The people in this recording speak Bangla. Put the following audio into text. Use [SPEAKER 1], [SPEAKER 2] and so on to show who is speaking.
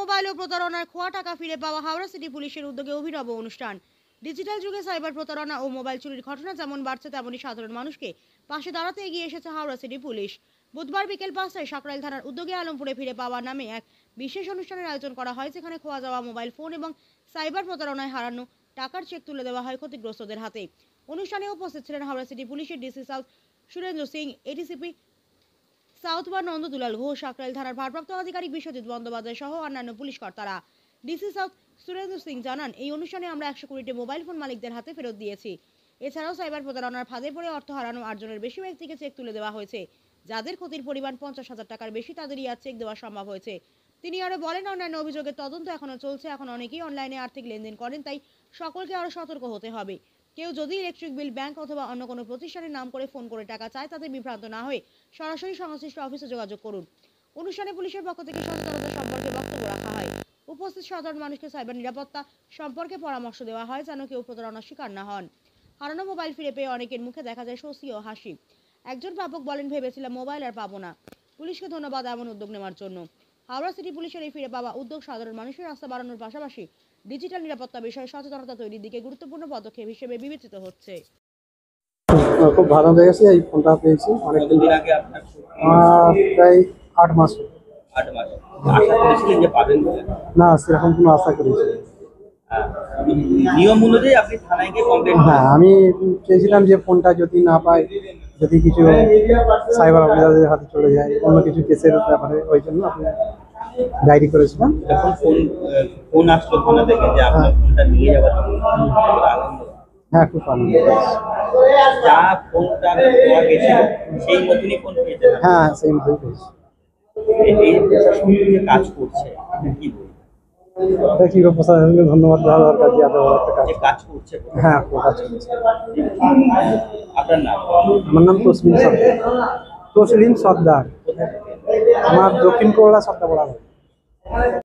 [SPEAKER 1] মোবাইল ও প্রতারণার খোয়া টাকা ফিরে পাওয়া হাওড়া সিটি পুলিশের উদ্যোগে অভিনব অনুষ্ঠান। ডিজিটাল যুগে সাইবার প্রতারণা ও মোবাইল চুরির ঘটনা যেমন বাড়ছে, তেমনি সাধারণ মানুষকে পাশে দাঁড়াতে এগিয়ে এসেছে হাওড়া সিটি পুলিশ। বুধবার বিকেল 5টায় সাকরাইল থানার উদ্যোগে আলমপুরে ফিরে পাওয়া নামে এক বিশেষ অনুষ্ঠানের আয়োজন করা হয়, যেখানে খোয়া যাওয়া মোবাইল ফোন এবং সাইবার প্রতারণায় হারানো টাকার চেক তুলে দেওয়া হয় ক্ষতিগ্রস্তদের হাতে। অনুষ্ঠানে উপস্থিত ছিলেন হাওড়া সিটি পুলিশের DC south Surendra Singh, ADCP south বা নন্দদুলাল ঘোষ, সাকরাইল থানার ভারপ্রাপ্ত আধিকারিক বিশ্বজিৎ বন্দ্যোপাধ্যায় সহ অন্যান্য পুলিশ কর্তারা। ডিসি সাউথ সুরেন্দ্র সিং জানান, এই অনুষ্ঠানে আমরা 120টি মোবাইল ফোন মালিকদের হাতে ফেরত দিয়েছি। এছাড়াও সাইবার প্রতারণার ফাঁদে পড়ে অর্থ হারানো 8 জনের বেশি ব্যক্তিকে চেক তুলে দেওয়া হয়েছে। যাদের ক্ষতির পরিমাণ 50,000 টাকার বেশি, তাদেরই আজ চেক দেওয়া সম্ভব হয়েছে। তিনি আরো বলেন, অন্যান্য অভিযোগের তদন্ত এখনো চলছে। এখন অনেকেই অনলাইনে আর্থিক লেনদেন করেন, তাই সকলকে আরো সতর্ক হতে হবে। কেউ যদি ইলেকট্রিক বিল, ব্যাংক অথবা অন্য কোনো প্রতিষ্ঠানের নাম করে ফোন করে টাকা চায়, তাতে বিভ্রান্ত না হয়ে সরাসরি সংশ্লিষ্ট অফিসে যোগাযোগ করুন। অনুষ্ঠানে পুলিশের পক্ষ থেকে সচেতনতা সম্পর্কে বক্তব্য রাখা হয়। উপস্থিত সাধারণ মানুষকে সাইবার নিরাপত্তা সম্পর্কে পরামর্শ দেওয়া হয়, যেন কেউ প্রতারণার শিকার না হন। হারানো মোবাইল ফিরে পেয়ে অনেকের মুখে দেখা যায় স্বস্তি ও হাসি। একজন প্রাপক বলেন, ভেবেছিলাম মোবাইল আর পাবো না। পুলিশকে ধন্যবাদ এমন উদ্যোগ নেওয়ার জন্য। হাওড়া সিটি পুলিশের এই ফিরে পাওয়া উদ্যোগ সাধারণ মানুষের রাস্তা বাড়ানোর পাশাপাশি ডিজিটাল নিরাপত্তা বিষয়ে সচেতনতা তৈরির দিকে গুরুত্বপূর্ণ পদক্ষেপ হিসেবে বিবেচিত হচ্ছে।
[SPEAKER 2] খুব ভালো লেগেছে, এই ফোনটা পেয়েছি অনেকদিন আগে। প্রায় 8 মাস।
[SPEAKER 3] 8 মাস আশা করেছিলেন যে পাবেন বলে?
[SPEAKER 2] না, সেরকম কোনো আশা করেছি।
[SPEAKER 3] নিয়ম অনুযায়ী আপনি থানায় গিয়ে কমপ্লেন?
[SPEAKER 2] হ্যাঁ, আমি চেয়েছিলাম যে ফোনটা যদি না পাই, যদি কিছু সাইবার অফিসারদের হাতে চলে যায়, অন্য কিছু কেসের ব্যাপারে, ওই জন্য আপনি ডায়েরি করেছিলাম।
[SPEAKER 3] যখন ফোন আসলো থানা থেকে যে আপনার ফোনটা নিয়ে যাওয়ার জন্য, আনন্দ?
[SPEAKER 2] হ্যাঁ, খুব আনন্দ।
[SPEAKER 3] যা ফোনটা পাওয়া গেছিল সেই মতনই ফোন পেয়েছে?
[SPEAKER 2] হ্যাঁ, সেই মতোই পেয়েছি।
[SPEAKER 3] এই প্রশাসন যে কাজ করছে, কি বলবো?
[SPEAKER 2] কি প্রশাসনকে ধন্যবাদ দেওয়া দরকার, যে এত বড় একটা
[SPEAKER 3] কাজ করছে।
[SPEAKER 2] হ্যাঁ, কাজ করছে।
[SPEAKER 3] আপনার নাম?
[SPEAKER 2] আমার নাম তসলিম সর্দার। তসলিম সর্দার। আমার দক্ষিণ করলা সর্দার বলা হয়।